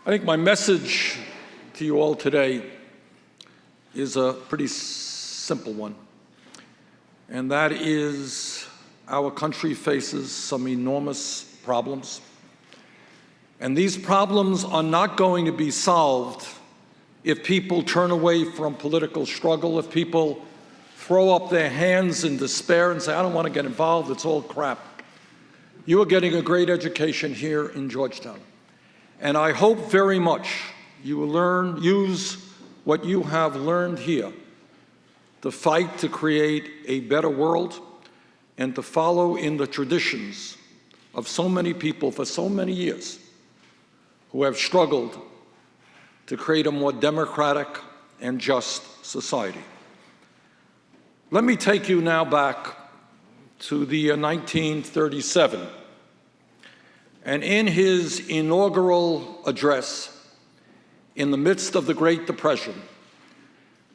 I think my message to you all today is a pretty simple one, and that is our country faces some enormous problems, and these problems are not going to be solved if people turn away from political struggle, if people throw up their hands in despair and say, I don't want to get involved, it's all crap. You are getting a great education here in Georgetown. And I hope very much you will use what you have learned here to fight to create a better world and to follow in the traditions of so many people for so many years who have struggled to create a more democratic and just society. Let me take you now back to the 1937. And in his inaugural address, in the midst of the Great Depression,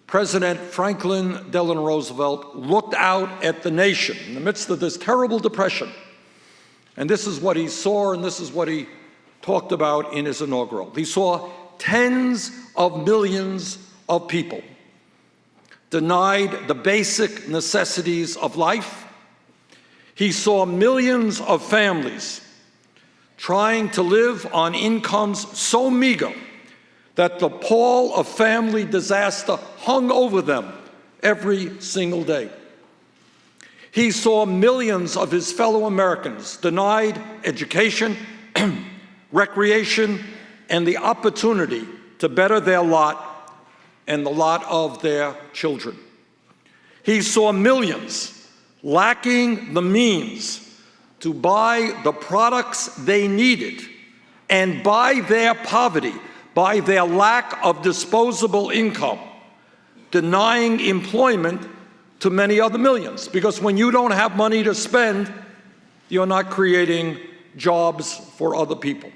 President Franklin Delano Roosevelt looked out at the nation in the midst of this terrible depression. And this is what he saw, and this is what he talked about in his inaugural. He saw tens of millions of people denied the basic necessities of life. He saw millions of families trying to live on incomes so meager that the pall of family disaster hung over them every single day. He saw millions of his fellow Americans denied education, recreation, and the opportunity to better their lot and the lot of their children. He saw millions lacking the means to buy the products they needed, and by their poverty, by their lack of disposable income, denying employment to many other millions. Because when you don't have money to spend, you're not creating jobs for other people.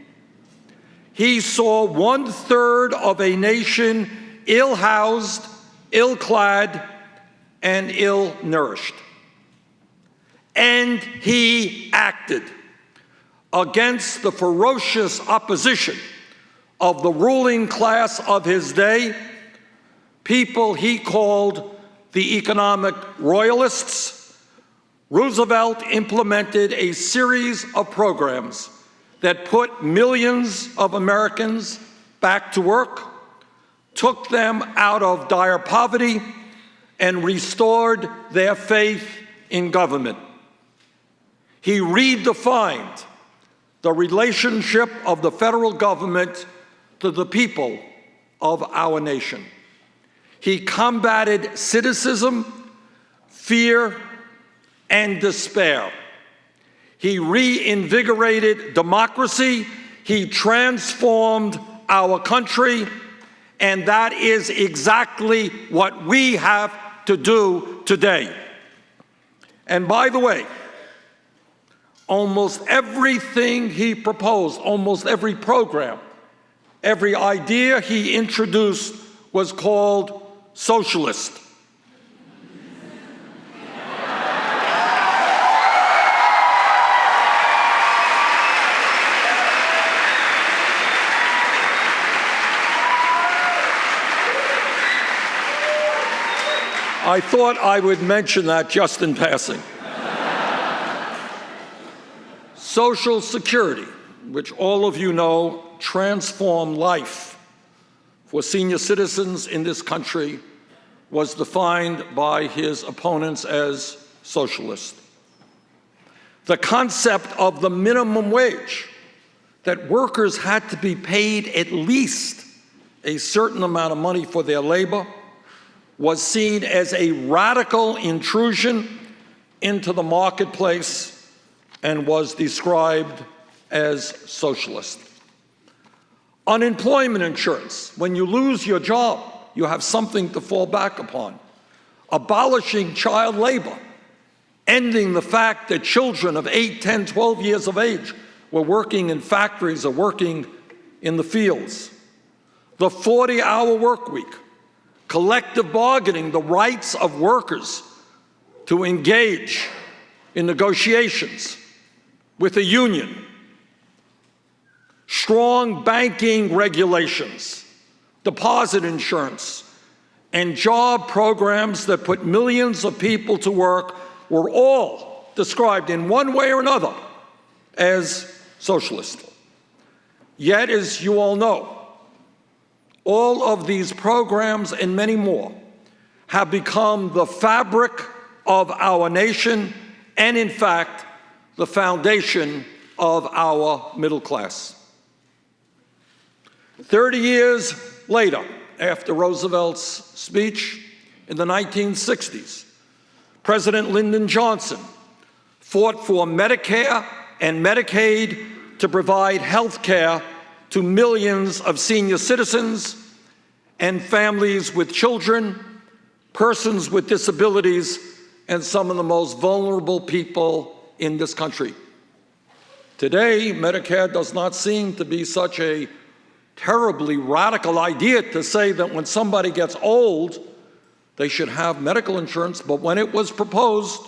He saw 1/3 of a nation ill-housed, ill-clad, and ill-nourished. And he acted against the ferocious opposition of the ruling class of his day, people he called the economic royalists. Roosevelt implemented a series of programs that put millions of Americans back to work, took them out of dire poverty, and restored their faith in government. He redefined the relationship of the federal government to the people of our nation. He combated cynicism, fear, and despair. He reinvigorated democracy. He transformed our country, and that is exactly what we have to do today. And by the way, almost everything he proposed, almost every program, every idea he introduced was called socialist. I thought I would mention that just in passing. Social Security, which all of you know transformed life for senior citizens in this country, was defined by his opponents as socialist. The concept of the minimum wage, that workers had to be paid at least a certain amount of money for their labor, was seen as a radical intrusion into the marketplace and was described as socialist. Unemployment insurance, when you lose your job, you have something to fall back upon. Abolishing child labor, ending the fact that children of 8, 10, 12 years of age were working in factories or working in the fields. The 40-hour work week, collective bargaining, the rights of workers to engage in negotiations with a union. strong banking regulations, deposit insurance, and job programs that put millions of people to work were all described in one way or another as socialist. Yet, as you all know, all of these programs and many more have become the fabric of our nation and, in fact, the foundation of our middle class. 30 years later, after Roosevelt's speech in the 1960s, President Lyndon Johnson fought for Medicare and Medicaid to provide health care to millions of senior citizens and families with children, persons with disabilities, and some of the most vulnerable people in this country. Today, Medicare does not seem to be such a terribly radical idea to say that when somebody gets old, they should have medical insurance, but when it was proposed,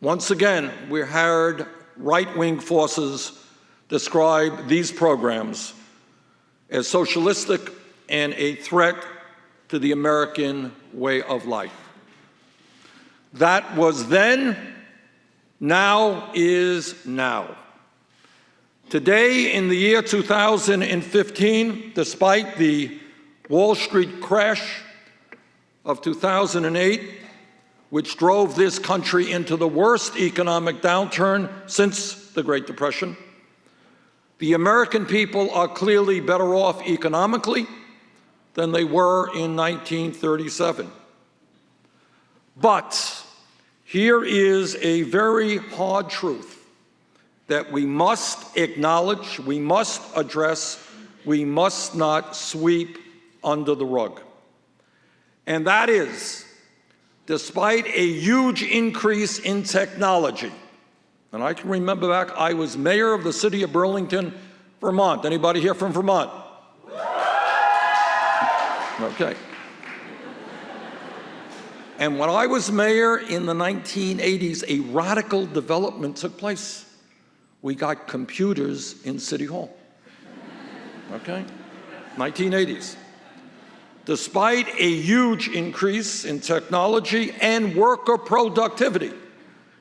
once again, we heard right-wing forces describe these programs as socialistic and a threat to the American way of life. That was then, now is now. Today, in the year 2015, despite the Wall Street crash of 2008, which drove this country into the worst economic downturn since the Great Depression, the American people are clearly better off economically than they were in 1937. But here is a very hard truth that we must acknowledge, we must address, we must not sweep under the rug. And that is, despite a huge increase in technology, and I can remember back, I was mayor of the city of Burlington, Vermont. Anybody here from Vermont? Okay. And when I was mayor in the 1980s, a radical development took place. We got computers in City Hall. Okay? 1980s. Despite a huge increase in technology and worker productivity,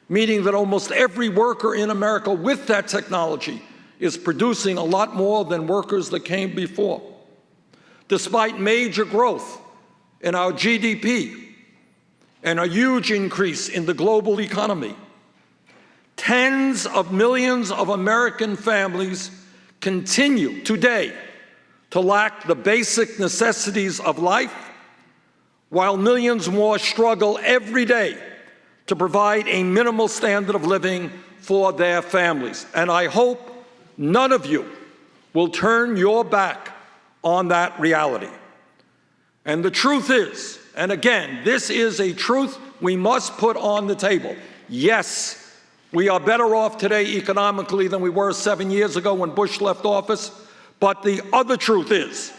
meaning that almost every worker in America with that technology is producing a lot more than workers that came before. Despite major growth in our GDP and a huge increase in the global economy, tens of millions of American families continue today to lack the basic necessities of life, while millions more struggle every day to provide a minimal standard of living for their families. And I hope none of you will turn your back on that reality. And the truth is, and again, this is a truth we must put on the table. Yes, we are better off today economically than we were 7 years ago when Bush left office. But the other truth is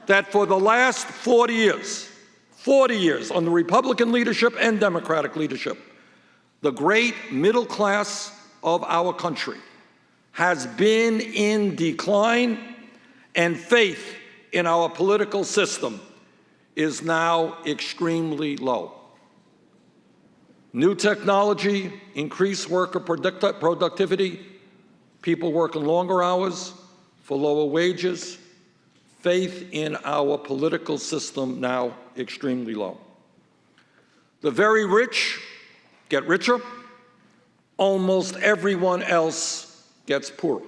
that for the last 40 years under Republican leadership and Democratic leadership, the great middle class of our country has been in decline, and faith in our political system is now extremely low. New technology, increased worker productivity, people working longer hours for lower wages, faith in our political system now extremely low. The very rich get richer, almost everyone else gets poorer.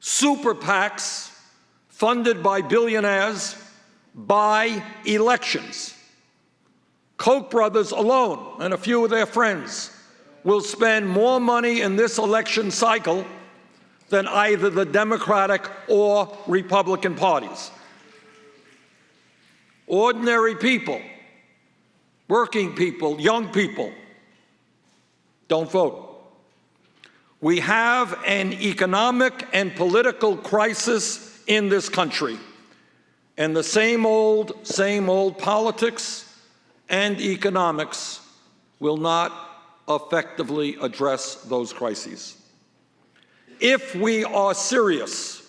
Super PACs funded by billionaires buy elections. Koch brothers alone and a few of their friends will spend more money in this election cycle than either the Democratic or Republican parties. Ordinary people, working people, young people, don't vote. We have an economic and political crisis in this country, and the same old politics and economics will not effectively address those crises. if we are serious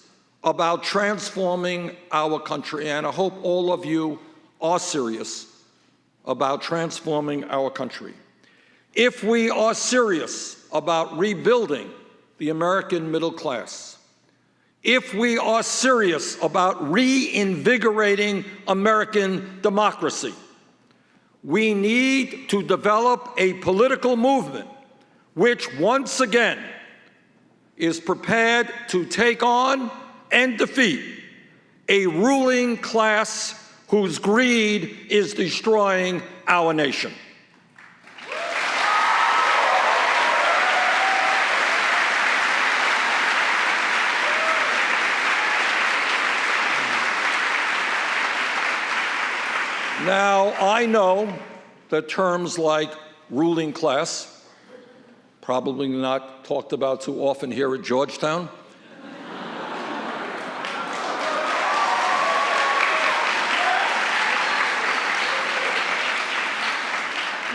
about transforming our country, and I hope all of you are serious about transforming our country, if we are serious about rebuilding the American middle class, if we are serious about reinvigorating American democracy, we need to develop a political movement which, once again, is prepared to take on and defeat a ruling class whose greed is destroying our nation. Now, I know that terms like ruling class, probably not talked about too often here at Georgetown,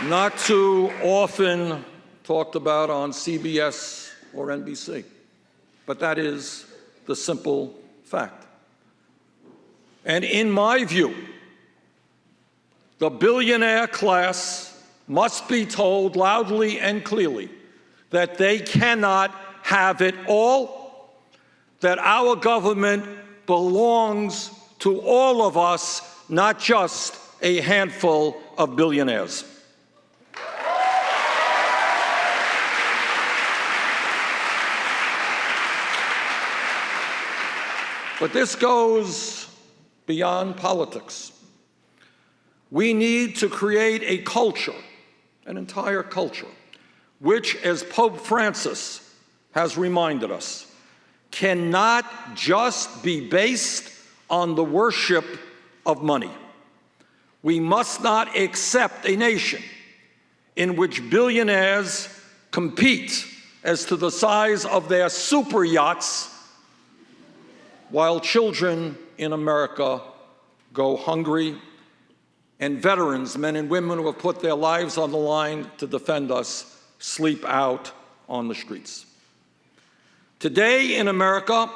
not too often talked about on CBS or NBC, but that is the simple fact. And in my view, the billionaire class must be told loudly and clearly that they cannot have it all, that our government belongs to all of us, not just a handful of billionaires. But this goes beyond politics. We need to create a culture, an entire culture, which, as Pope Francis has reminded us, cannot just be based on the worship of money. We must not accept a nation in which billionaires compete as to the size of their super yachts, while children in America go hungry, and veterans, men and women who have put their lives on the line to defend us, sleep out on the streets. Today in America,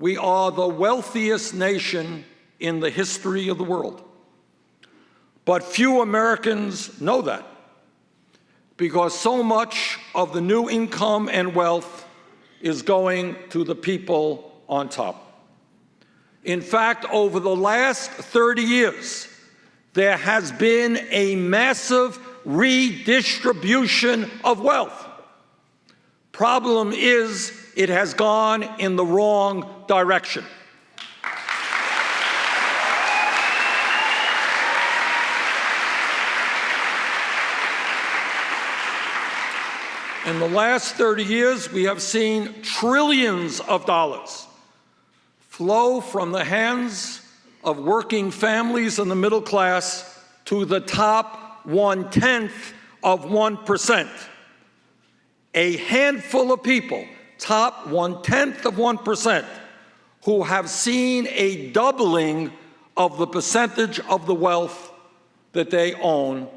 we are the wealthiest nation in the history of the world. But few Americans know that, because so much of the new income and wealth is going to the people on top. In fact, over the last 30 years, there has been a massive redistribution of wealth. Problem is, it has gone in the wrong direction. In the last 30 years, we have seen trillions of dollars flow from the hands of working families in the middle class to the top 1/10 of 1%. A handful of people, top 1/10 of 1%, who have seen a doubling of the percentage of the wealth that they own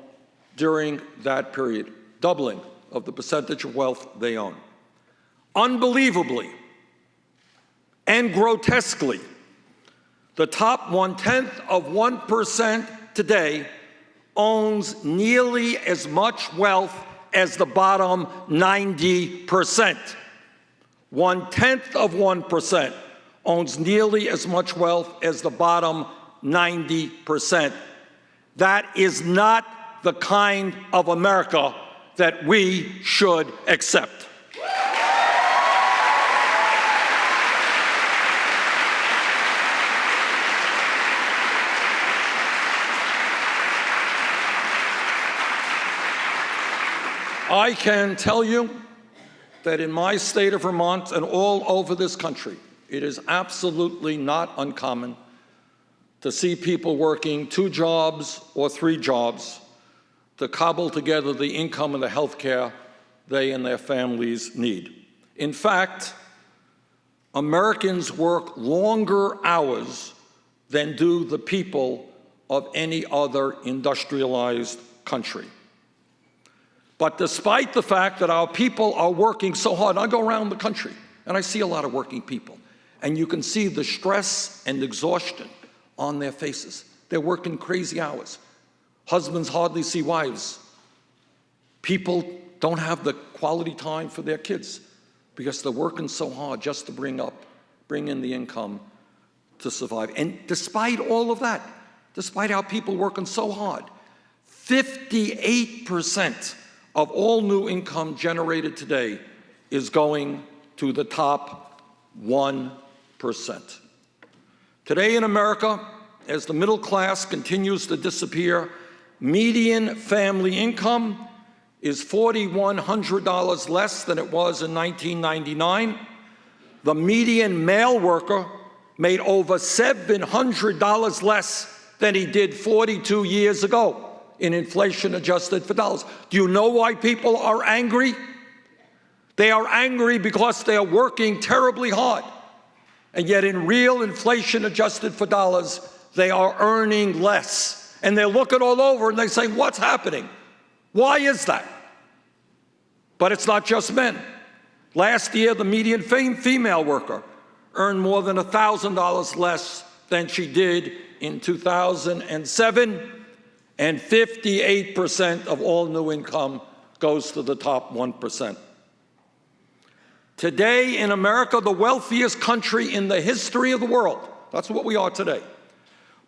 during that period. Doubling of the percentage of wealth they own. Unbelievably and grotesquely, the top 1/10 of 1% today owns nearly as much wealth as the bottom 90%. 1/10 of 1% owns nearly as much wealth as the bottom 90%. That is not the kind of America that we should accept. I can tell you that in my state of Vermont and all over this country, it is absolutely not uncommon to see people working 2 jobs or 3 jobs to cobble together the income and the health care they and their families need. In fact, Americans work longer hours than do the people of any other industrialized country. But despite the fact that our people are working so hard, I go around the country and I see a lot of working people, and you can see the stress and exhaustion on their faces. They're working crazy hours. Husbands hardly see wives. People don't have the quality time for their kids because they're working so hard just to bring in the income to survive. And despite all of that, despite our people working so hard, 58% of all new income generated today is going to the top 1%. Today in America, as the middle class continues to disappear, median family income is $4,100 less than it was in 1999. The median male worker made over $700 less than he did 42 years ago in inflation adjusted for dollars. Do you know why people are angry? They are angry because they are working terribly hard. And yet in real inflation adjusted for dollars, they are earning less. And they look it all over and they say, what's happening? Why is that? But it's not just men. Last year, the median female worker earned more than $1,000 less than she did in 2007, and 58% of all new income goes to the top 1%. Today in America, the wealthiest country in the history of the world, that's what we are today,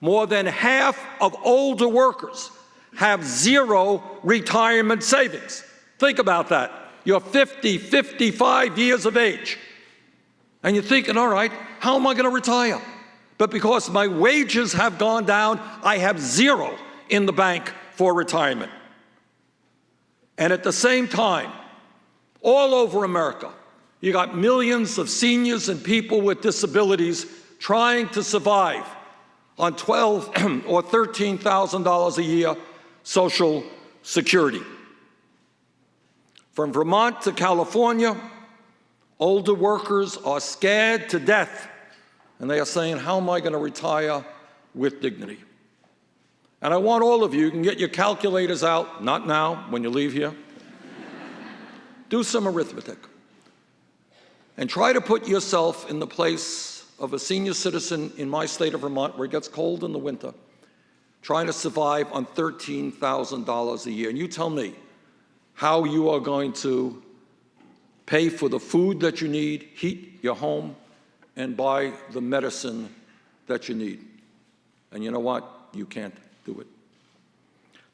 more than half of older workers have zero retirement savings. Think about that. You're 50, 55 years of age, and you're thinking, all right, how am I going to retire? But because my wages have gone down, I have zero in the bank for retirement. And at the same time, all over America, you got millions of seniors and people with disabilities trying to survive on $12,000 or $13,000 a year Social Security. From Vermont to California, older workers are scared to death, and they are saying, how am I going to retire with dignity? And I want all of you can get your calculators out, not now, when you leave here. Do some arithmetic and try to put yourself in the place of a senior citizen in my state of Vermont, where it gets cold in the winter, trying to survive on $13,000 a year. And you tell me how you are going to pay for the food that you need, heat your home, and buy the medicine that you need. And you know what? You can't do it.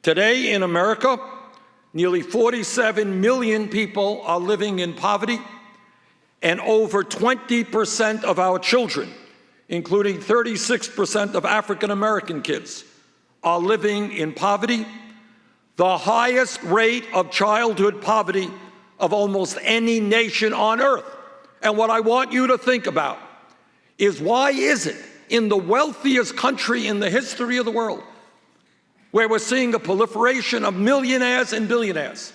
Today in America, nearly 47 million people are living in poverty, and over 20% of our children, including 36% of African American kids, are living in poverty, the highest rate of childhood poverty of almost any nation on earth. And what I want you to think about is, why is it in the wealthiest country in the history of the world, where we're seeing a proliferation of millionaires and billionaires,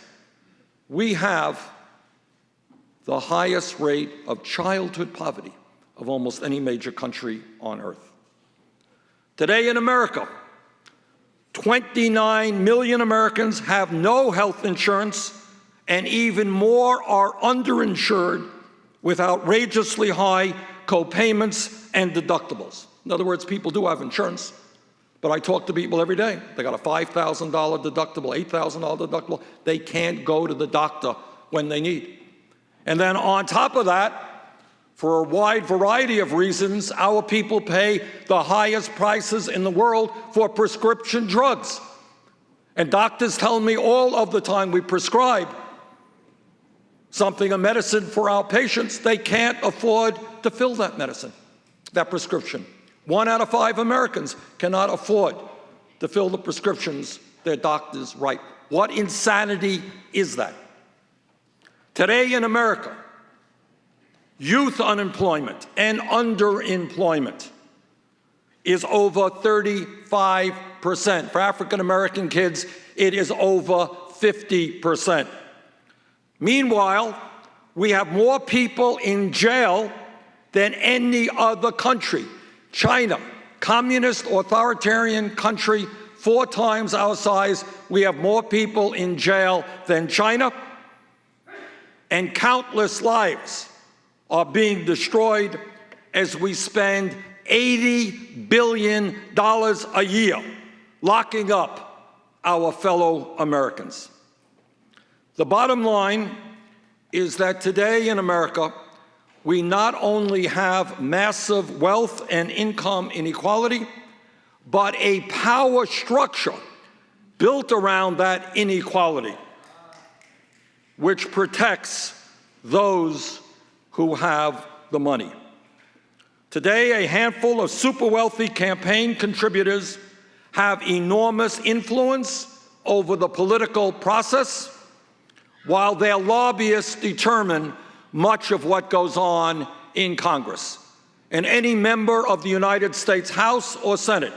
we have the highest rate of childhood poverty of almost any major country on earth? Today in America, 29 million Americans have no health insurance, and even more are underinsured with outrageously high co-payments and deductibles. In other words, people do have insurance, but I talk to people every day. They got a $5,000 deductible, $8,000 deductible. They can't go to the doctor when they need. And then on top of that, for a wide variety of reasons, our people pay the highest prices in the world for prescription drugs. And doctors tell me all of the time, we prescribe something, a medicine for our patients, they can't afford to fill that medicine, that prescription. 1 out of 5 Americans cannot afford to fill the prescriptions their doctors write. What insanity is that? Today in America, youth unemployment and underemployment is over 35%. For African American kids, it is over 50%. Meanwhile, we have more people in jail than any other country. China, communist authoritarian country, 4 times our size. We have more people in jail than China, and countless lives are being destroyed as we spend $80 billion a year locking up our fellow Americans. The bottom line is that today in America, we not only have massive wealth and income inequality, but a power structure built around that inequality, which protects those who have the money. Today, a handful of super wealthy campaign contributors have enormous influence over the political process, while their lobbyists determine much of what goes on in Congress. And any member of the United States House or Senate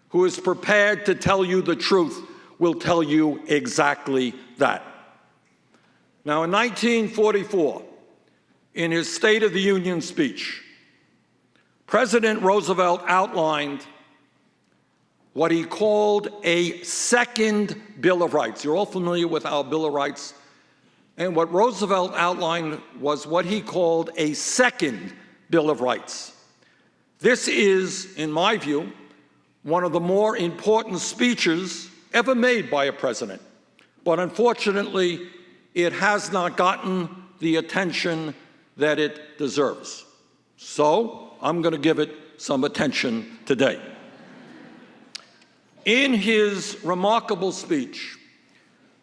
who is prepared to tell you the truth will tell you exactly that. Now, in 1944, in his State of the Union speech, President Roosevelt outlined what he called a second Bill of Rights. You're all familiar with our Bill of Rights. And what Roosevelt outlined was what he called a second Bill of Rights. This is, in my view, one of the more important speeches ever made by a president. But unfortunately, it has not gotten the attention that it deserves. So I'm going to give it some attention today. In his remarkable speech,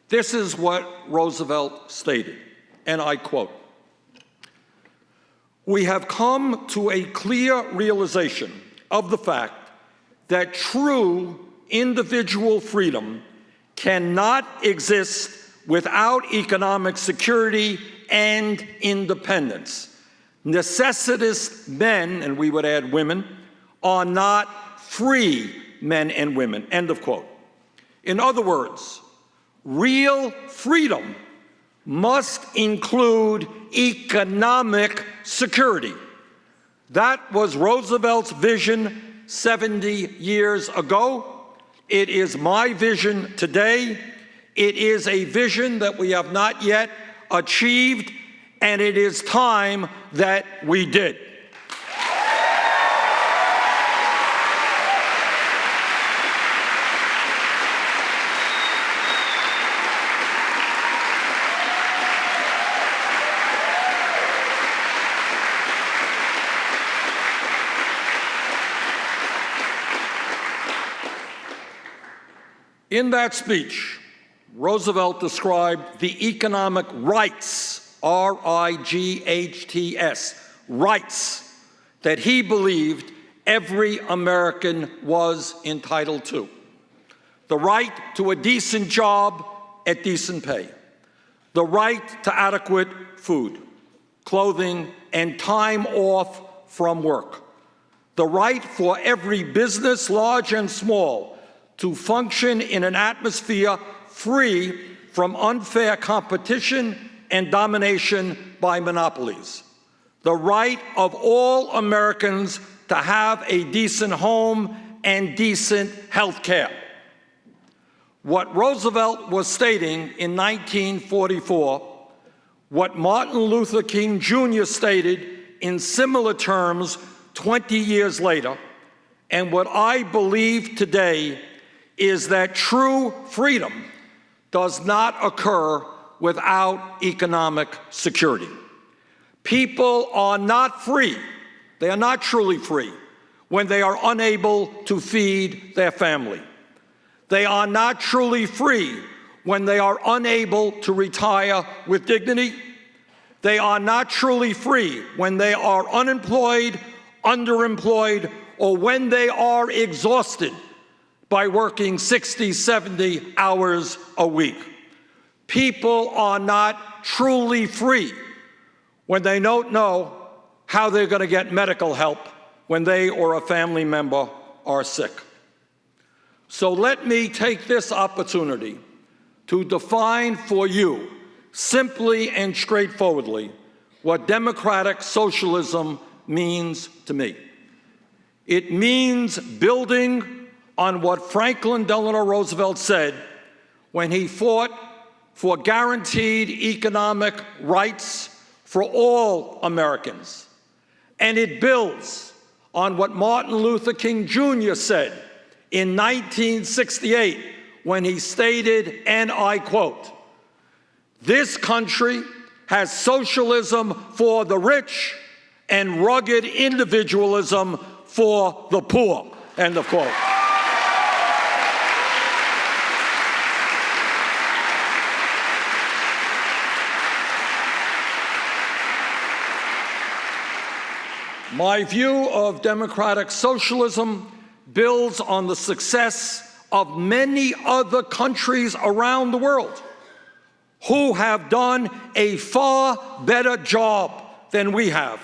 this is what Roosevelt stated, and I quote, "We have come to a clear realization of the fact that true individual freedom cannot exist without economic security and independence. Necessitous men," and we would add women, "are not free men and women," end of quote. In other words, real freedom must include economic security. That was Roosevelt's vision 70 years ago. It is my vision today. It is a vision that we have not yet achieved, and it is time that we did. In that speech, Roosevelt described the economic rights, R-I-G-H-T-S, rights that he believed every American was entitled to. The right to a decent job at decent pay. The right to adequate food, clothing, and time off from work. The right for every business, large and small, to function in an atmosphere free from unfair competition and domination by monopolies. The right of all Americans to have a decent home and decent health care. What Roosevelt was stating in 1944, what Martin Luther King Jr. stated in similar terms 20 years later, and what I believe today is that true freedom does not occur without economic security. People are not free, they are not truly free, when they are unable to feed their family. They are not truly free when they are unable to retire with dignity. They are not truly free when they are unemployed, underemployed, or when they are exhausted by working 60, 70 hours a week. People are not truly free when they don't know how they're going to get medical help when they or a family member are sick. So let me take this opportunity to define for you, simply and straightforwardly, what democratic socialism means to me. It means building on what Franklin Delano Roosevelt said when he fought for guaranteed economic rights for all Americans. And it builds on what Martin Luther King Jr. said in 1968 when he stated, and I quote, "This country has socialism for the rich and rugged individualism for the poor," end of quote. My view of democratic socialism builds on the success of many other countries around the world who have done a far better job than we have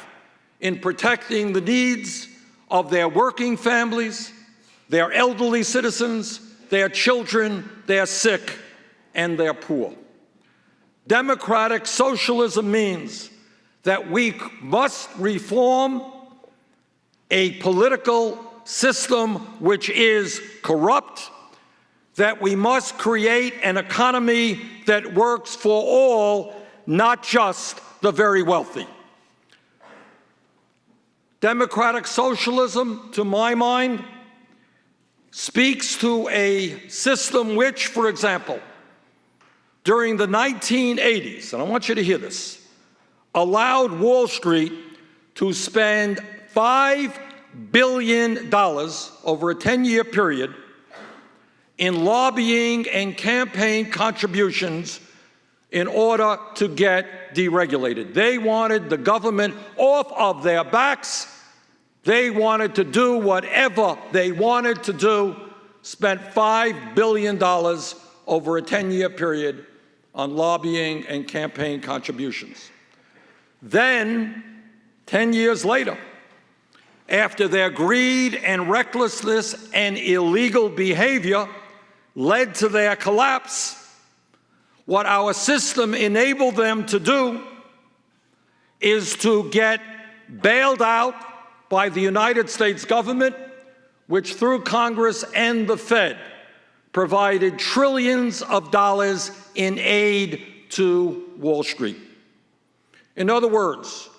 in protecting the needs of their working families, their elderly citizens, their children, their sick, and their poor. Democratic socialism means that we must reform a political system which is corrupt, that we must create an economy that works for all, not just the very wealthy. Democratic socialism, to my mind, speaks to a system which, for example, during the 1980s, and I want you to hear this, allowed Wall Street to spend $5 billion over a 10-year period in lobbying and campaign contributions in order to get deregulated. They wanted the government off of their backs. They wanted to do whatever they wanted to do, spent $5 billion over a 10-year period on lobbying and campaign contributions. Then, 10 years later, after their greed and recklessness and illegal behavior led to their collapse, what our system enabled them to do is to get bailed out by the United States government, which through Congress and the Fed provided trillions of dollars in aid to Wall Street. In other words,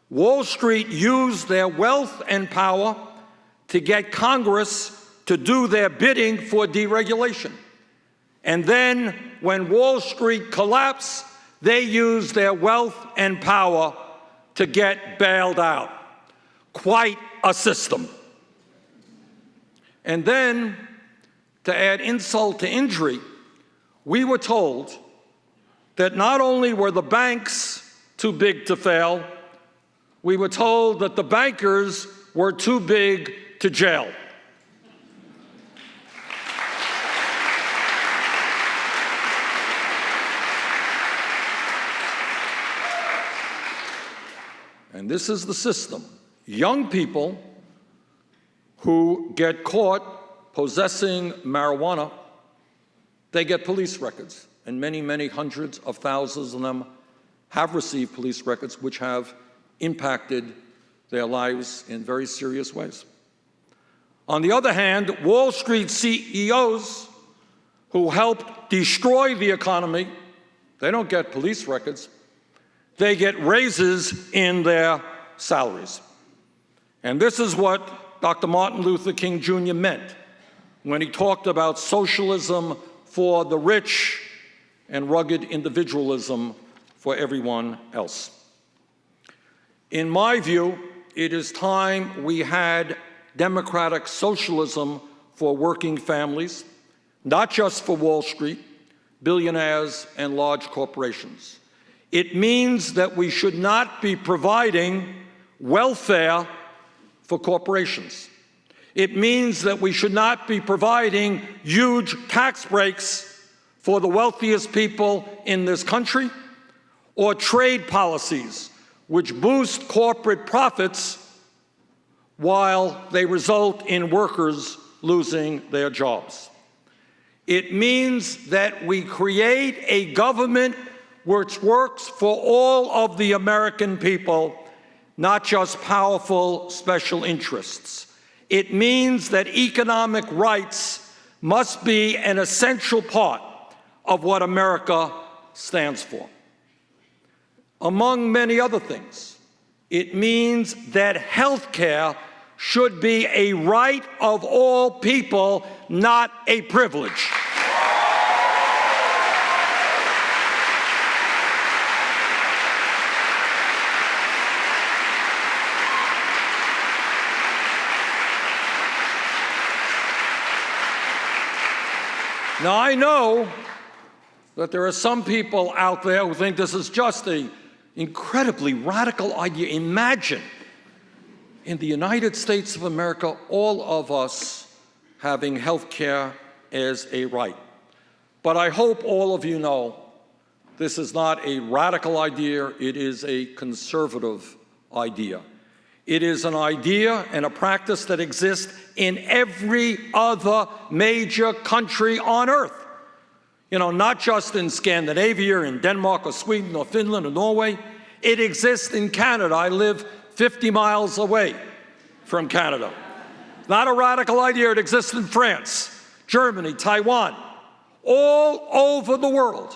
Wall Street used their wealth and power to get Congress to do their bidding for deregulation. And then, when Wall Street collapsed, they used their wealth and power to get bailed out. Quite a system. And then, to add insult to injury, we were told that not only were the banks too big to fail, we were told that the bankers were too big to jail. And this is the system. Young people who get caught possessing marijuana, they get police records. And many, many hundreds of thousands of them have received police records which have impacted their lives in very serious ways. On the other hand, Wall Street CEOs who helped destroy the economy, they don't get police records. They get raises in their salaries. And this is what Dr. Martin Luther King Jr. meant when he talked about socialism for the rich and rugged individualism for everyone else. In my view, it is time we had democratic socialism for working families, not just for Wall Street, billionaires, and large corporations. It means that we should not be providing welfare for corporations. It means that we should not be providing huge tax breaks for the wealthiest people in this country, or trade policies which boost corporate profits while they result in workers losing their jobs. It means that we create a government which works for all of the American people, not just powerful special interests. It means that economic rights must be an essential part of what America stands for. Among many other things, it means that health care should be a right of all people, not a privilege. Now, I know that there are some people out there who think this is just an incredibly radical idea. Imagine, in the United States of America, all of us having health care as a right. But I hope all of you know this is not a radical idea, it is a conservative idea. It is an idea and a practice that exists in every other major country on earth. You know, not just in Scandinavia, in Denmark or Sweden or Finland or Norway. It exists in Canada. I live 50 miles away from Canada. Not a radical idea. It exists in France, Germany, Taiwan, all over the world.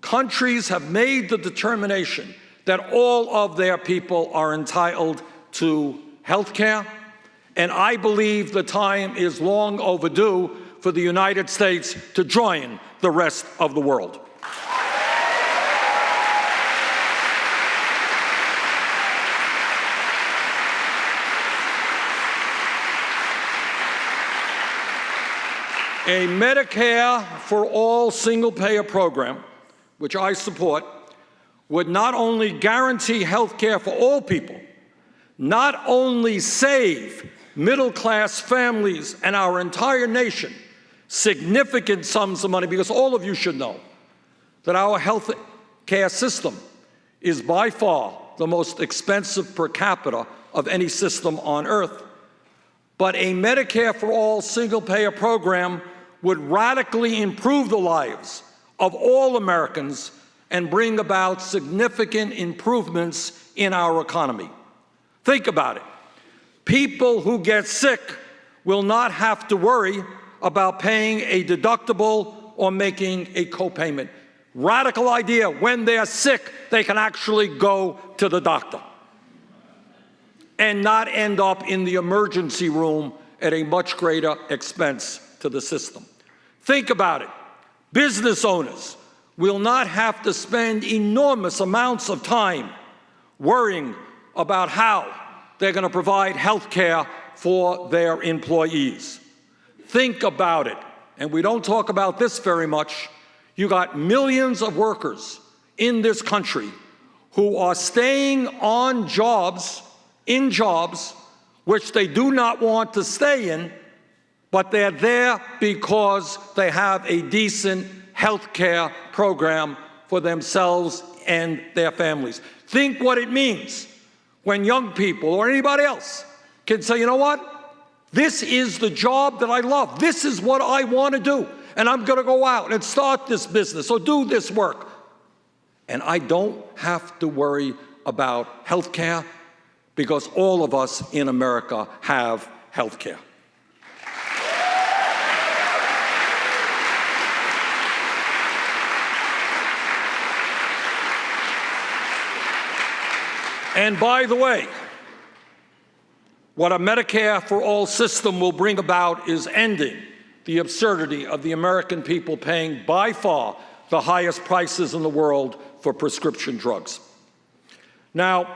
Countries have made the determination that all of their people are entitled to health care, and I believe the time is long overdue for the United States to join the rest of the world. A Medicare for all single-payer program, which I support, would not only guarantee health care for all people, not only save middle-class families and our entire nation significant sums of money, because all of you should know that our health care system is by far the most expensive per capita of any system on earth. But a Medicare for all single-payer program would radically improve the lives of all Americans and bring about significant improvements in our economy. Think about it. People who get sick will not have to worry about paying a deductible or making a copayment. Radical idea. When they're sick, they can actually go to the doctor and not end up in the emergency room at a much greater expense to the system. Think about it. Business owners will not have to spend enormous amounts of time worrying about how they're going to provide health care for their employees. Think about it. And we don't talk about this very much. You got millions of workers in this country who are staying on jobs, in jobs, which they do not want to stay in, but they're there because they have a decent health care program for themselves and their families. Think what it means when young people or anybody else can say, you know what? This is the job that I love. This is what I want to do. And I'm going to go out and start this business or do this work. And I don't have to worry about health care because all of us in America have health care. And by the way, what a Medicare for all system will bring about is ending the absurdity of the American people paying by far the highest prices in the world for prescription drugs. Now,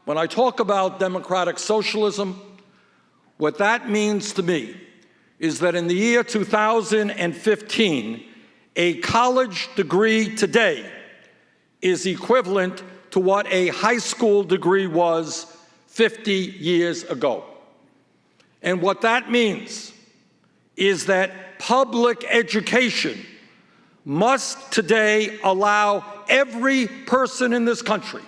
when I talk about democratic socialism, what that means to me is that in the year 2015, a college degree today is equivalent to what a high school degree was 50 years ago. And what that means is that public education must today allow every person in this country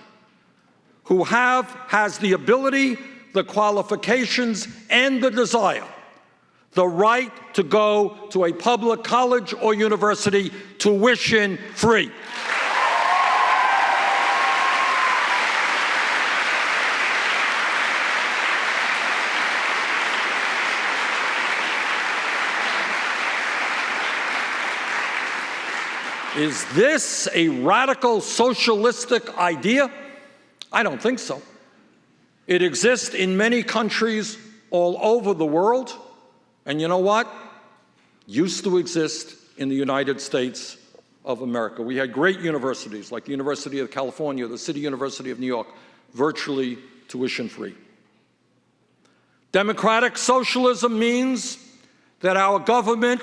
who has the ability, the qualifications, and the desire, the right to go to a public college or university tuition-free. Is this a radical socialistic idea? I don't think so. It exists in many countries all over the world, and you know what? Used to exist in the United States of America. We had great universities like the University of California, the City University of New York, virtually tuition-free. Democratic socialism means that our government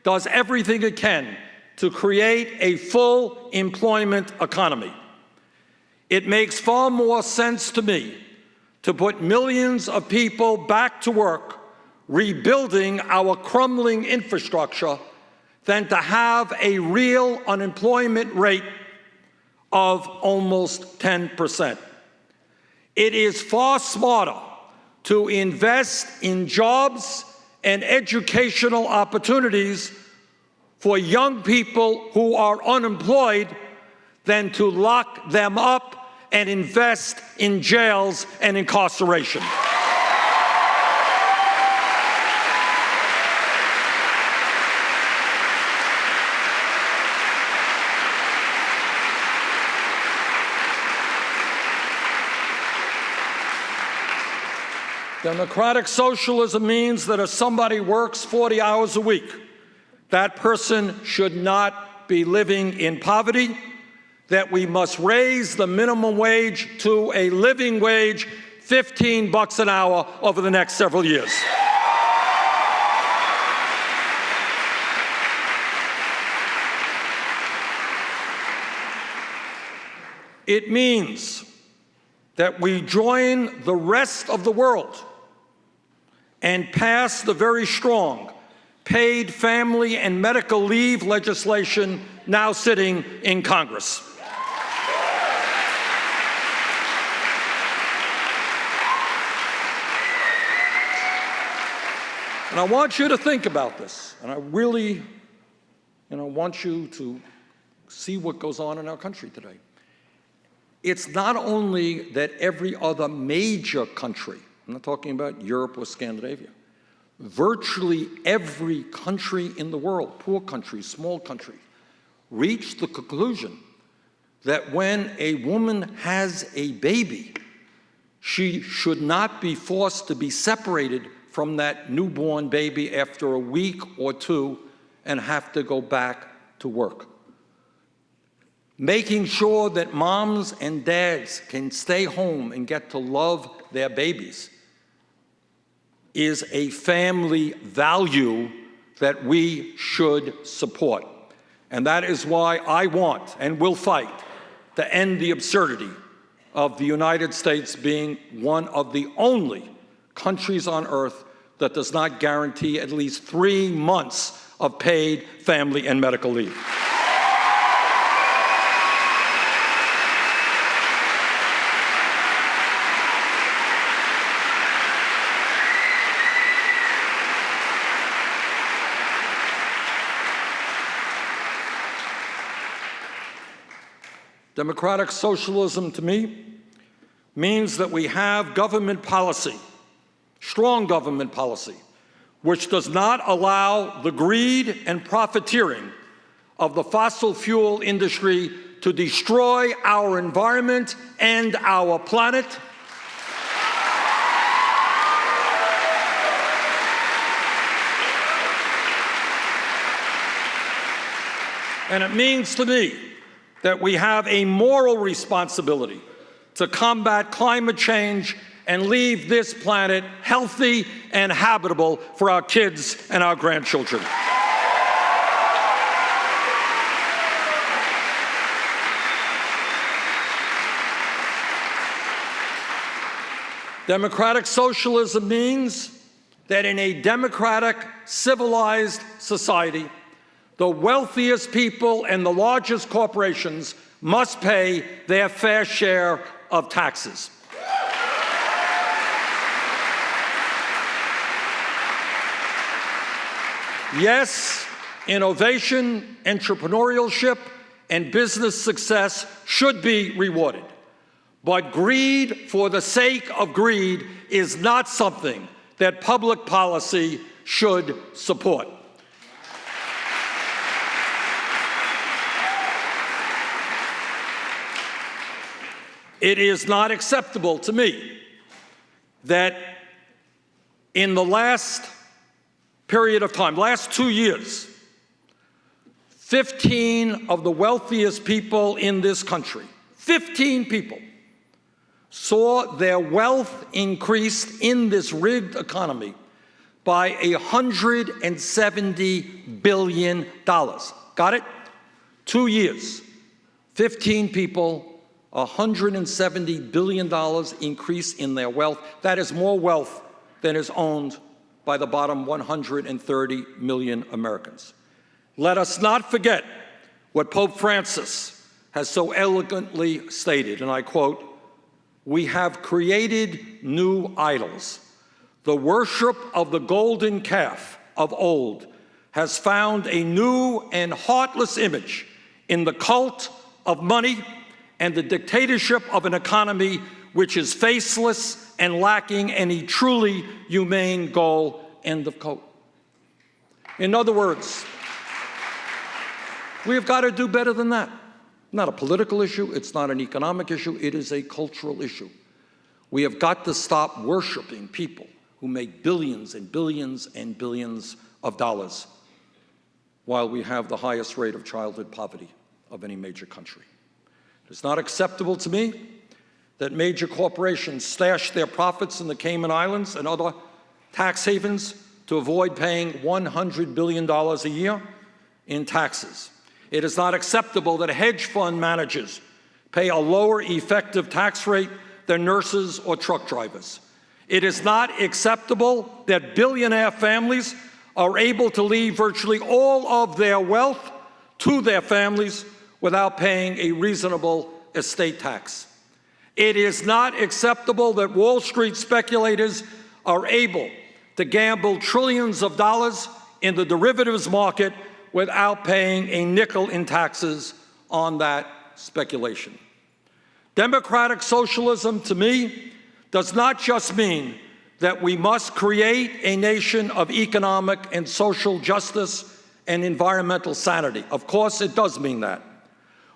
does everything it can to create a full employment economy. It makes far more sense to me to put millions of people back to work rebuilding our crumbling infrastructure than to have a real unemployment rate of almost 10%. It is far smarter to invest in jobs and educational opportunities for young people who are unemployed than to lock them up and invest in jails and incarceration. Democratic socialism means that if somebody works 40 hours a week, that person should not be living in poverty, that we must raise the minimum wage to a living wage, $15 an hour over the next several years. It means that we join the rest of the world and pass the very strong paid family and medical leave legislation now sitting in Congress. And I want you to think about this, and I really, want you to see what goes on in our country today. It's not only that every other major country, I'm not talking about Europe or Scandinavia, virtually every country in the world, poor countries, small countries, reached the conclusion that when a woman has a baby, she should not be forced to be separated from that newborn baby after a week or two and have to go back to work. Making sure that moms and dads can stay home and get to love their babies is a family value that we should support. And that is why I want and will fight to end the absurdity of the United States being one of the only countries on earth that does not guarantee at least 3 months of paid family and medical leave. Democratic socialism, to me, means that we have government policy, strong government policy, which does not allow the greed and profiteering of the fossil fuel industry to destroy our environment and our planet. And it means to me that we have a moral responsibility to combat climate change and leave this planet healthy and habitable for our kids and our grandchildren. Democratic socialism means that in a democratic, civilized society, the wealthiest people and the largest corporations must pay their fair share of taxes. Yes, innovation, entrepreneurship, and business success should be rewarded. But greed for the sake of greed is not something that public policy should support. It is not acceptable to me that in the last period of time, last 2 years, 15 of the wealthiest people in this country, 15 people, saw their wealth increased in this rigged economy by $170 billion. Got it? 2 years, 15 people, $170 billion increase in their wealth. That is more wealth than is owned by the bottom 130 million Americans. Let us not forget what Pope Francis has so elegantly stated, and I quote, "We have created new idols. The worship of the golden calf of old has found a new and heartless image in the cult of money and the dictatorship of an economy which is faceless and lacking any truly humane goal," end of quote. In other words, we have got to do better than that. Not a political issue, it's not an economic issue, it is a cultural issue. We have got to stop worshiping people who make billions and billions and billions of dollars while we have the highest rate of childhood poverty of any major country. It's not acceptable to me that major corporations stash their profits in the Cayman Islands and other tax havens to avoid paying $100 billion a year in taxes. It is not acceptable that hedge fund managers pay a lower effective tax rate than nurses or truck drivers. It is not acceptable that billionaire families are able to leave virtually all of their wealth to their families without paying a reasonable estate tax. It is not acceptable that Wall Street speculators are able to gamble trillions of dollars in the derivatives market without paying a nickel in taxes on that speculation. Democratic socialism, to me, does not just mean that we must create a nation of economic and social justice and environmental sanity. Of course, it does mean that.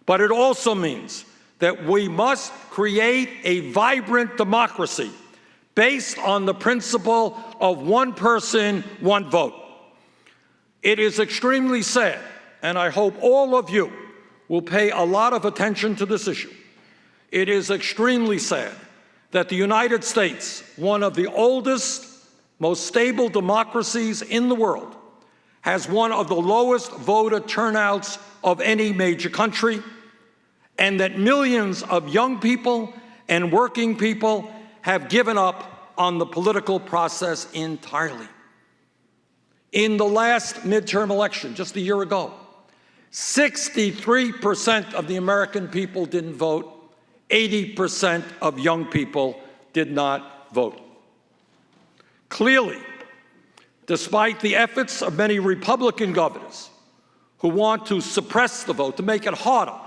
But it also means that we must create a vibrant democracy based on the principle of one person, one vote. It is extremely sad, and I hope all of you will pay a lot of attention to this issue. It is extremely sad that the United States, one of the oldest, most stable democracies in the world, has one of the lowest voter turnouts of any major country, and that millions of young people and working people have given up on the political process entirely. In the last midterm election, just a year ago, 63% of the American people didn't vote. 80% of young people did not vote. Clearly, despite the efforts of many Republican governors who want to suppress the vote, to make it harder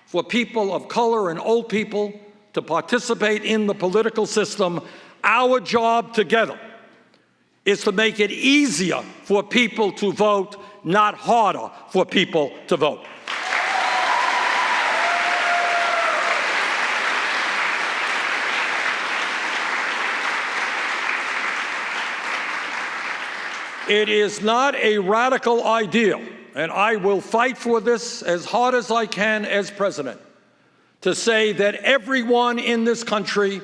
for people of color and old people to participate in the political system, our job together is to make it easier for people to vote, not harder for people to vote. It is not a radical idea, and I will fight for this as hard as I can as president, to say that everyone in this country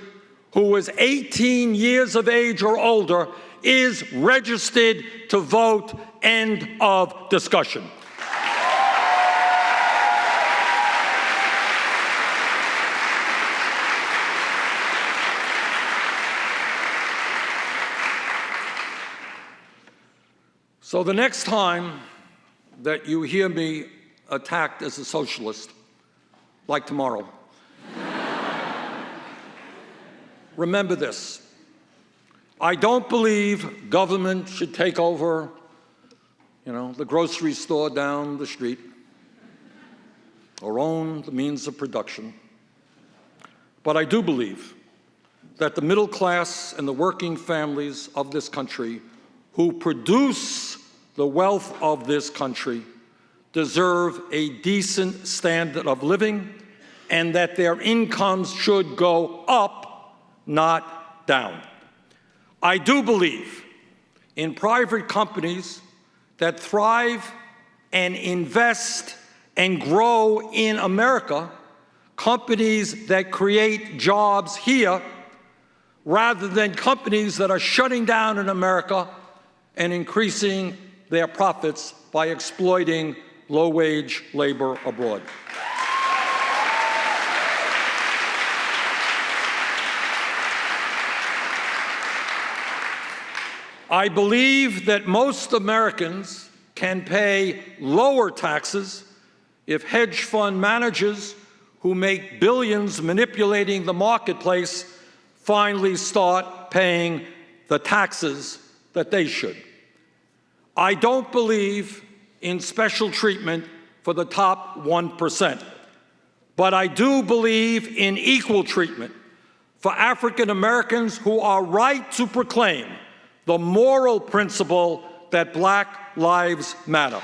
who is 18 years of age or older is registered to vote. End of discussion. So the next time that you hear me attacked as a socialist, like tomorrow, remember this. I don't believe government should take over, the grocery store down the street or own the means of production. But I do believe that the middle class and the working families of this country who produce the wealth of this country deserve a decent standard of living and that their incomes should go up, not down. I do believe in private companies that thrive and invest and grow in America, companies that create jobs here, rather than companies that are shutting down in America and increasing their profits by exploiting low-wage labor abroad. I believe that most Americans can pay lower taxes if hedge fund managers who make billions manipulating the marketplace finally start paying the taxes that they should. I don't believe in special treatment for the top 1%, but I do believe in equal treatment for African Americans who are right to proclaim the moral principle that Black lives matter.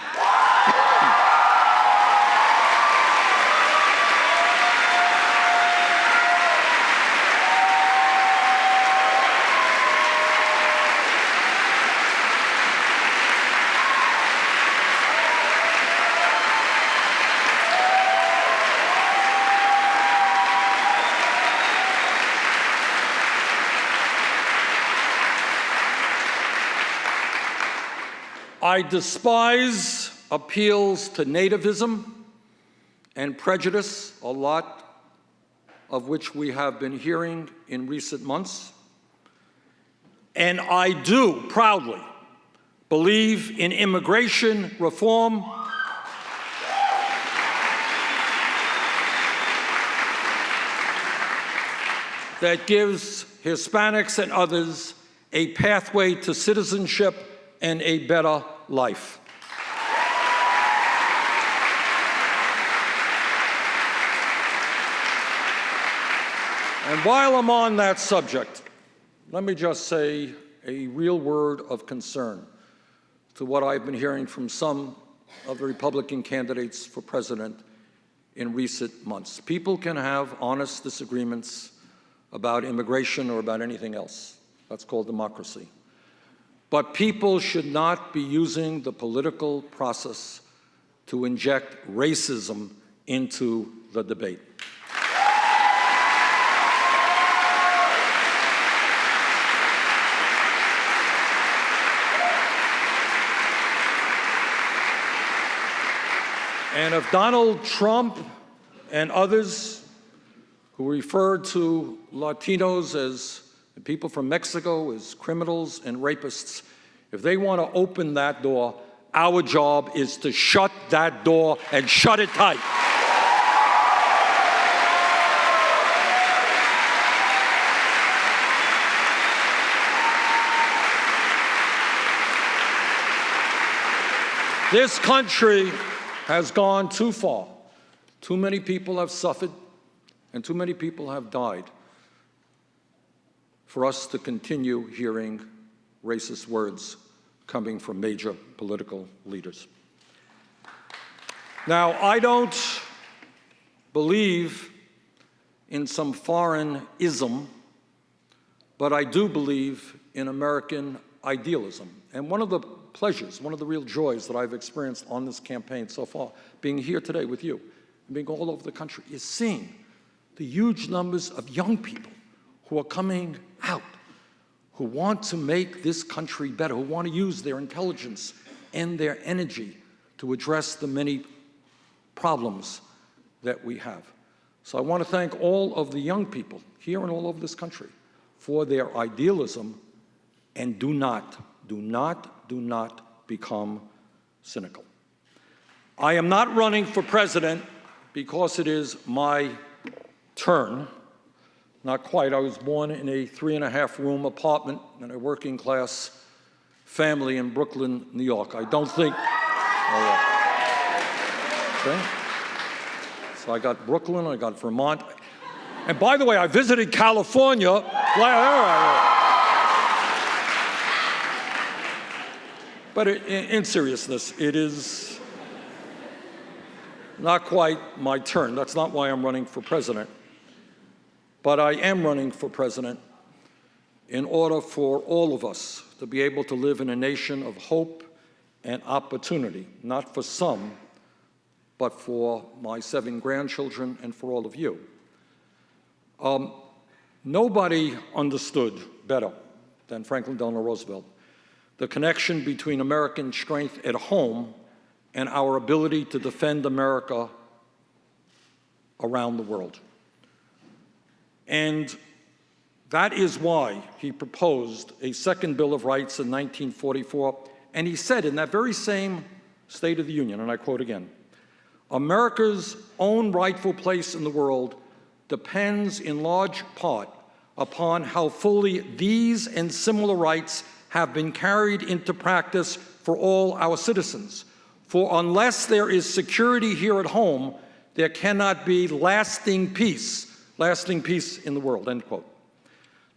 I despise appeals to nativism and prejudice, a lot of which we have been hearing in recent months. And I do proudly believe in immigration reform that gives Hispanics and others a pathway to citizenship and a better life. And while I'm on that subject, let me just say a real word of concern to what I've been hearing from some of the Republican candidates for president in recent months. People can have honest disagreements about immigration or about anything else. That's called democracy. But people should not be using the political process to inject racism into the debate. And if Donald Trump and others who refer to Latinos as and people from Mexico as criminals and rapists, if they want to open that door, our job is to shut that door and shut it tight. This country has gone too far. Too many people have suffered, and too many people have died for us to continue hearing racist words coming from major political leaders. Now, I don't believe in some foreign ism, but I do believe in American idealism. And one of the pleasures, one of the real joys that I've experienced on this campaign so far, being here today with you, and being all over the country, is seeing the huge numbers of young people who are coming out, who want to make this country better, who want to use their intelligence and their energy to address the many problems that we have. So I want to thank all of the young people here and all over this country for their idealism, and do not become cynical. I am not running for president because it is my turn. Not quite. I was born in a 3.5-room apartment in a working-class family in Brooklyn, New York. I don't think. Okay. So I got Brooklyn, I got Vermont. And by the way, I visited California. But in seriousness, it is not quite my turn. That's not why I'm running for president. But I am running for president in order for all of us to be able to live in a nation of hope and opportunity, not for some, but for my 7 grandchildren and for all of you. Nobody understood better than Franklin Delano Roosevelt the connection between American strength at home and our ability to defend America around the world. And that is why he proposed a second Bill of Rights in 1944, and he said in that very same State of the Union, and I quote again, "America's own rightful place in the world depends in large part upon how fully these and similar rights have been carried into practice for all our citizens. For unless there is security here at home, there cannot be lasting peace in the world," end quote.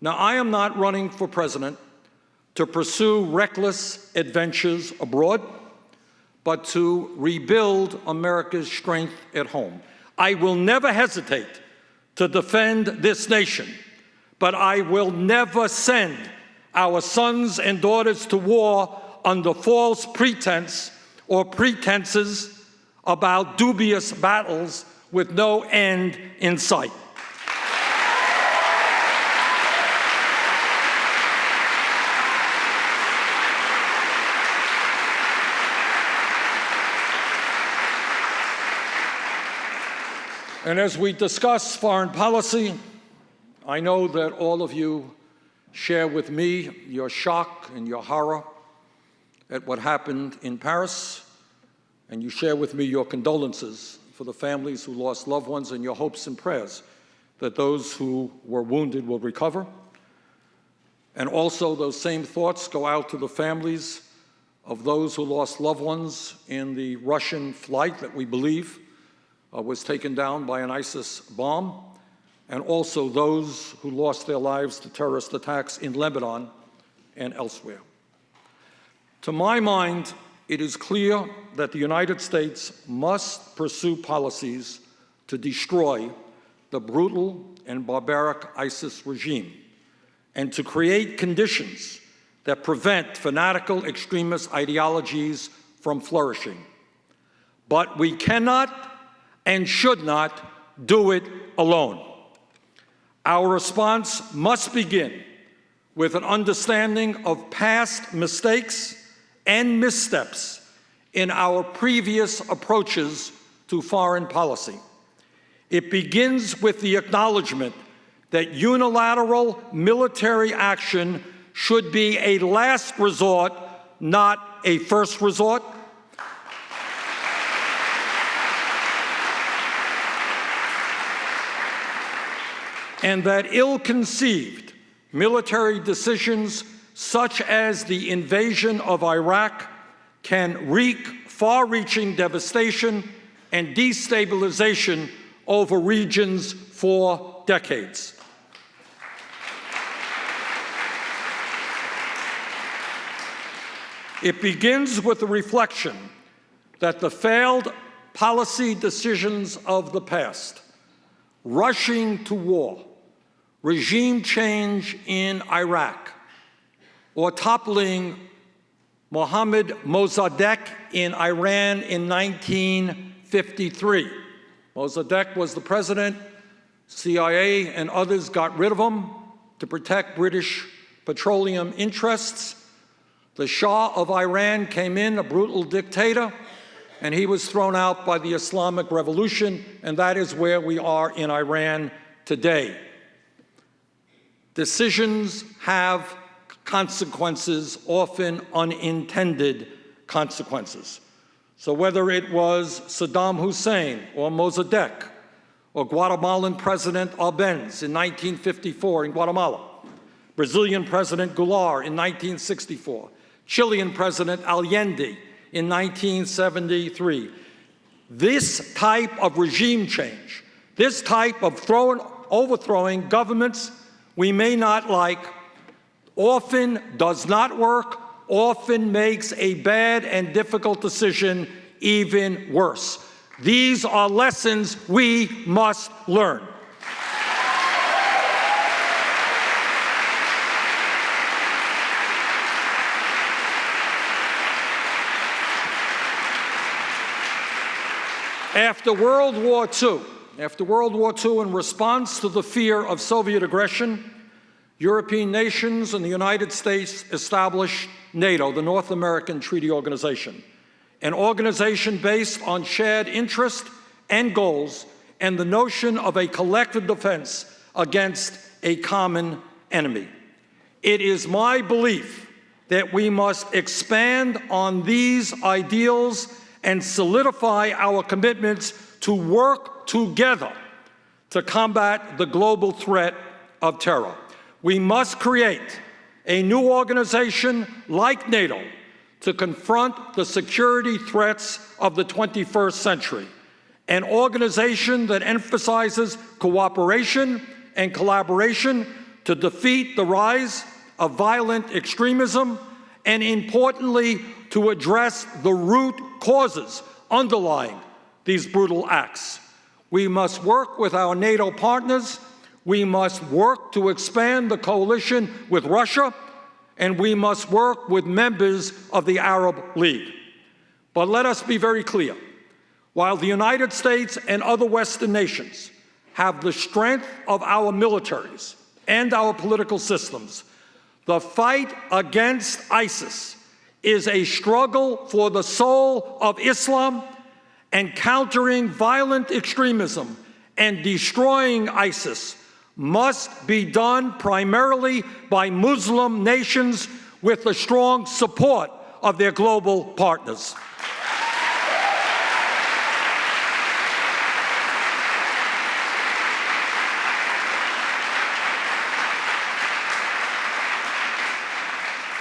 Now, I am not running for president to pursue reckless adventures abroad, but to rebuild America's strength at home. I will never hesitate to defend this nation, but I will never send our sons and daughters to war under false pretense or pretenses about dubious battles with no end in sight. And as we discuss foreign policy, I know that all of you share with me your shock and your horror at what happened in Paris, and you share with me your condolences for the families who lost loved ones and your hopes and prayers that those who were wounded will recover. And also those same thoughts go out to the families of those who lost loved ones in the Russian flight that we believe was taken down by an ISIS bomb, and also those who lost their lives to terrorist attacks in Lebanon and elsewhere. To my mind, it is clear that the United States must pursue policies to destroy the brutal and barbaric ISIS regime and to create conditions that prevent fanatical extremist ideologies from flourishing. But we cannot and should not do it alone. Our response must begin with an understanding of past mistakes and missteps in our previous approaches to foreign policy. It begins with the acknowledgement that unilateral military action should be a last resort, not a first resort. And that ill-conceived military decisions such as the invasion of Iraq can wreak far-reaching devastation and destabilization over regions for decades. It begins with the reflection that the failed policy decisions of the past, rushing to war, regime change in Iraq, or toppling Mohammad Mossadegh in Iran in 1953. Mossadegh was the president. CIA and others got rid of him to protect British petroleum interests. The Shah of Iran came in, a brutal dictator, and he was thrown out by the Islamic Revolution, and that is where we are in Iran today. Decisions have consequences, often unintended consequences. So whether it was Saddam Hussein or Mossadegh or Guatemalan President Arbenz in 1954 in Guatemala, Brazilian President Goulart in 1964, Chilean President Allende in 1973. This type of regime change, this type of overthrowing governments we may not like, often does not work, often makes a bad and difficult decision even worse. These are lessons we must learn. After World War II, in response to the fear of Soviet aggression, European nations and the United States established NATO, the North American Treaty Organization, an organization based on shared interest and goals and the notion of a collective defense against a common enemy. It is my belief that we must expand on these ideals and solidify our commitments to work together to combat the global threat of terror. We must create a new organization like NATO to confront the security threats of the 21st century, an organization that emphasizes cooperation and collaboration to defeat the rise of violent extremism and, importantly, to address the root causes underlying these brutal acts. We must work with our NATO partners, we must work to expand the coalition with Russia, and we must work with members of the Arab League. But let us be very clear. While the United States and other Western nations have the strength of our militaries and our political systems, the fight against ISIS is a struggle for the soul of Islam, and countering violent extremism and destroying ISIS must be done primarily by Muslim nations with the strong support of their global partners.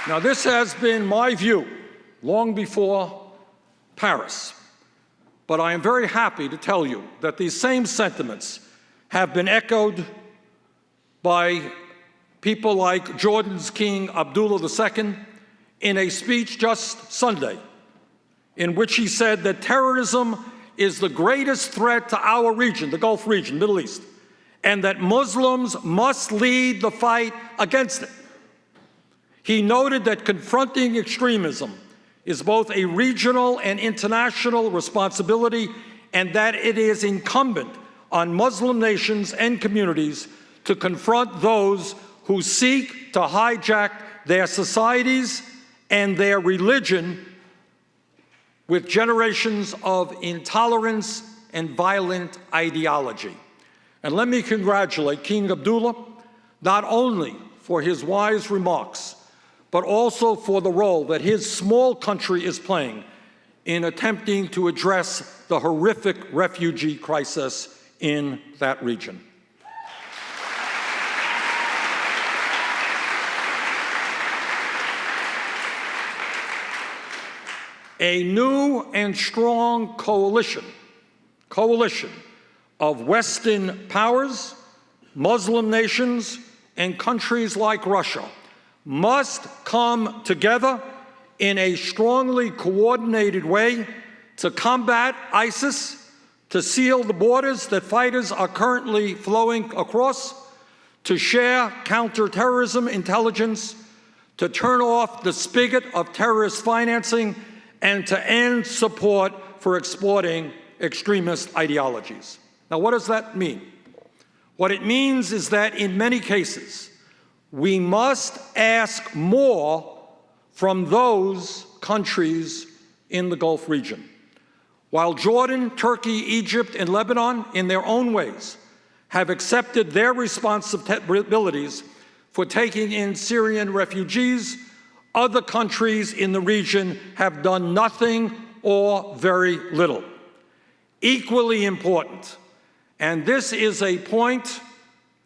Now, this has been my view long before Paris, but I am very happy to tell you that these same sentiments have been echoed by people like Jordan's King Abdullah II in a speech just Sunday, in which he said that terrorism is the greatest threat to our region, the Gulf region, Middle East, and that Muslims must lead the fight against it. He noted that confronting extremism is both a regional and international responsibility, and that it is incumbent on Muslim nations and communities to confront those who seek to hijack their societies and their religion with generations of intolerance and violent ideology. And let me congratulate King Abdullah not only for his wise remarks, but also for the role that his small country is playing in attempting to address the horrific refugee crisis in that region. A new and strong coalition of Western powers, Muslim nations, and countries like Russia must come together in a strongly coordinated way to combat ISIS, to seal the borders that fighters are currently flowing across, to share counterterrorism intelligence, to turn off the spigot of terrorist financing, and to end support for exporting extremist ideologies. Now, what does that mean? What it means is that in many cases, we must ask more from those countries in the Gulf region. While Jordan, Turkey, Egypt, and Lebanon, in their own ways, have accepted their responsibilities for taking in Syrian refugees, other countries in the region have done nothing or very little. Equally important, and this is a point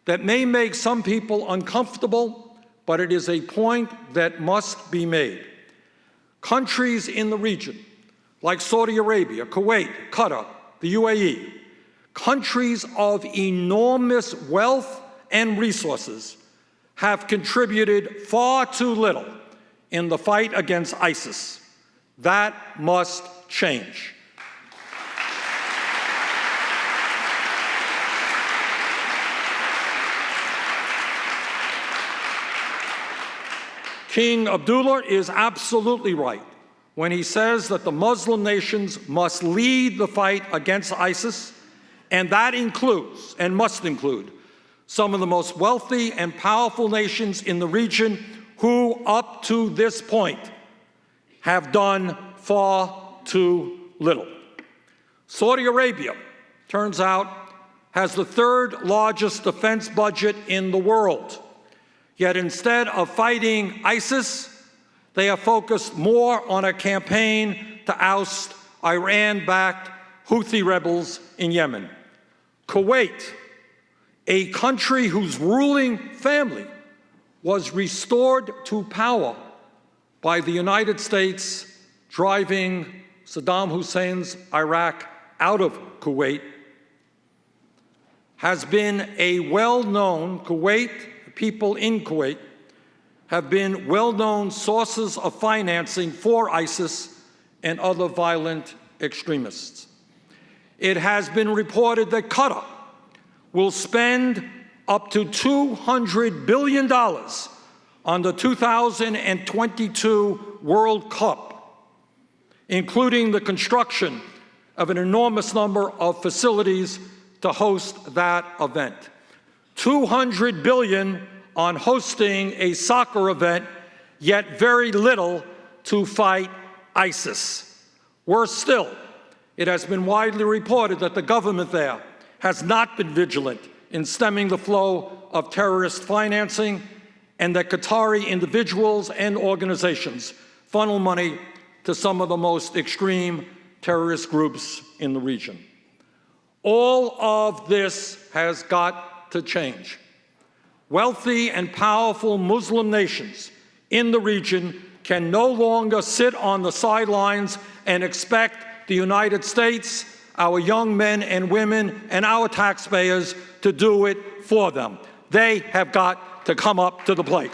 that may make some people uncomfortable, but it is a point that must be made. Countries in the region, like Saudi Arabia, Kuwait, Qatar, the UAE, countries of enormous wealth and resources, have contributed far too little in the fight against ISIS. That must change. King Abdullah is absolutely right when he says that the Muslim nations must lead the fight against ISIS, and that includes, and must include, some of the most wealthy and powerful nations in the region who, up to this point, have done far too little. Saudi Arabia, turns out, has the third largest defense budget in the world. Yet instead of fighting ISIS, they have focused more on a campaign to oust Iran-backed Houthi rebels in Yemen. Kuwait, a country whose ruling family was restored to power by the United States driving Saddam Hussein's Iraq out of Kuwait, has been a well-known, people in Kuwait have been well-known sources of financing for ISIS and other violent extremists. It has been reported that Qatar will spend up to $200 billion on the 2022 World Cup, including the construction of an enormous number of facilities to host that event. $200 billion on hosting a soccer event, yet very little to fight ISIS. Worse still, it has been widely reported that the government there has not been vigilant in stemming the flow of terrorist financing, and that Qatari individuals and organizations funnel money to some of the most extreme terrorist groups in the region. All of this has got to change. Wealthy and powerful Muslim nations in the region can no longer sit on the sidelines and expect the United States, our young men and women, and our taxpayers to do it for them. They have got to come up to the plate.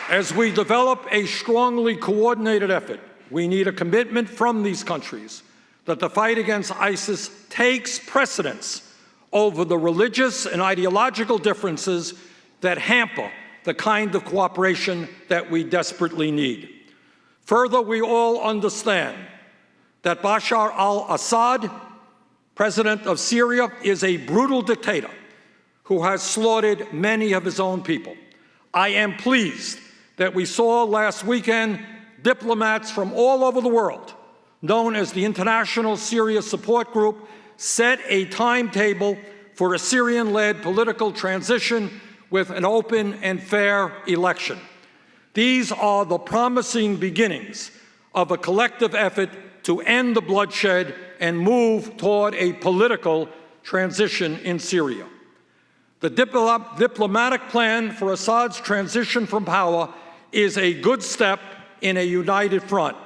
As we develop a strongly coordinated effort, we need a commitment from these countries that the fight against ISIS takes precedence over the religious and ideological differences that hamper the kind of cooperation that we desperately need. Further, we all understand that Bashar al-Assad, president of Syria, is a brutal dictator who has slaughtered many of his own people. I am pleased that we saw last weekend diplomats from all over the world, known as the International Syria Support Group, set a timetable for a Syrian-led political transition with an open and fair election. These are the promising beginnings of a collective effort to end the bloodshed and move toward a political transition in Syria. The diplomatic plan for Assad's transition from power is a good step in a united front.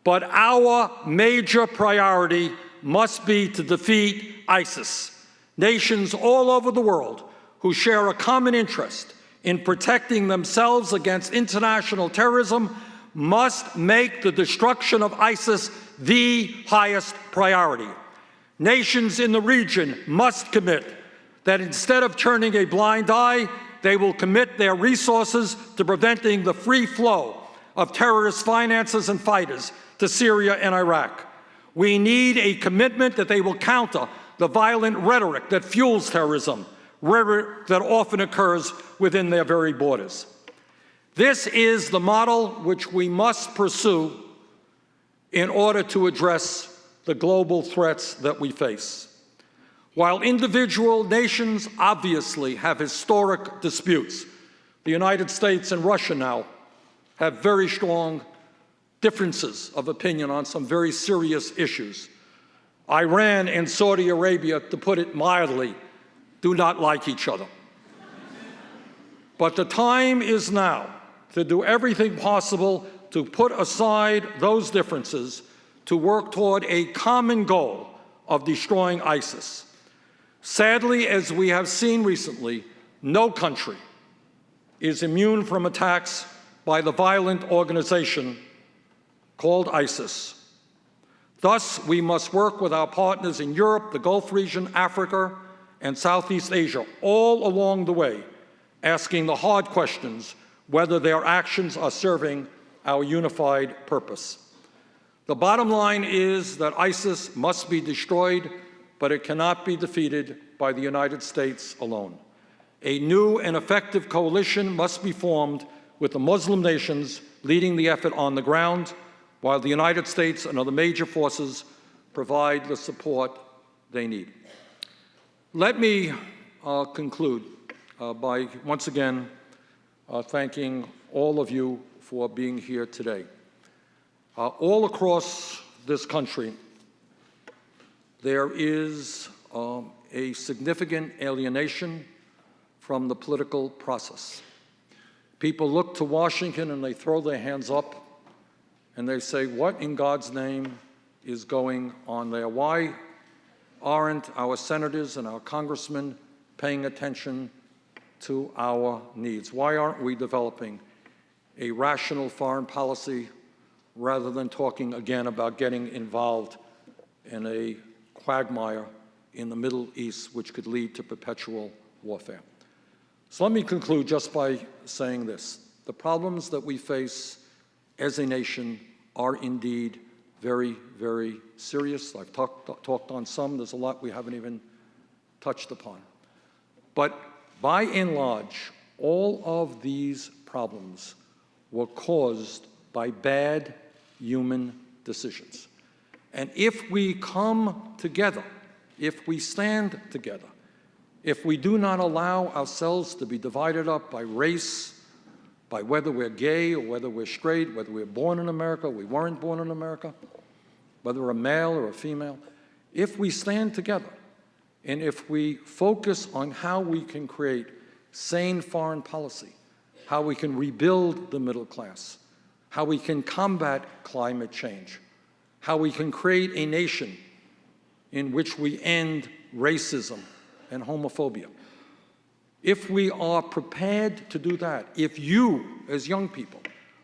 But our major priority must be to defeat ISIS. Nations all over the world who share a common interest in protecting themselves against international terrorism must make the destruction of ISIS the highest priority. Nations in the region must commit that instead of turning a blind eye, they will commit their resources to preventing the free flow of terrorist finances and fighters to Syria and Iraq. We need a commitment that they will counter the violent rhetoric that fuels terrorism, rhetoric that often occurs within their very borders. This is the model which we must pursue in order to address the global threats that we face. While individual nations obviously have historic disputes, the United States and Russia now have very strong differences of opinion on some very serious issues. Iran and Saudi Arabia, to put it mildly, do not like each other. But the time is now to do everything possible to put aside those differences to work toward a common goal of destroying ISIS. Sadly, as we have seen recently, no country is immune from attacks by the violent organization called ISIS. Thus, we must work with our partners in Europe, the Gulf region, Africa, and Southeast Asia, all along the way, asking the hard questions whether their actions are serving our unified purpose. The bottom line is that ISIS must be destroyed, but it cannot be defeated by the United States alone. A new and effective coalition must be formed with the Muslim nations leading the effort on the ground, while the United States and other major forces provide the support they need. Let me conclude by once again thanking all of you for being here today. All across this country, there is a significant alienation from the political process. People look to Washington and they throw their hands up and they say, what in God's name is going on there? Why aren't our senators and our congressmen paying attention to our needs? Why aren't we developing a rational foreign policy rather than talking again about getting involved in a quagmire in the Middle East, which could lead to perpetual warfare? So let me conclude just by saying this. The problems that we face as a nation are indeed very, very serious. I've talked on some. There's a lot we haven't even touched upon. But by and large, all of these problems were caused by bad human decisions. And if we come together, if we stand together, if we do not allow ourselves to be divided up by race, by whether we're gay or whether we're straight, whether we're born in America or we weren't born in America, whether we're a male or a female, if we stand together and if we focus on how we can create sane foreign policy, how we can rebuild the middle class, how we can combat climate change, how we can create a nation in which we end racism and homophobia. If we are prepared to do that, if you, as young people,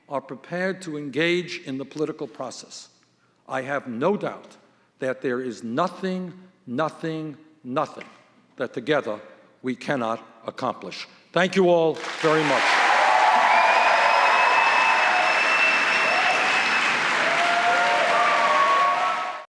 are prepared to engage in the political process, I have no doubt that there is nothing that together we cannot accomplish. Thank you all very much.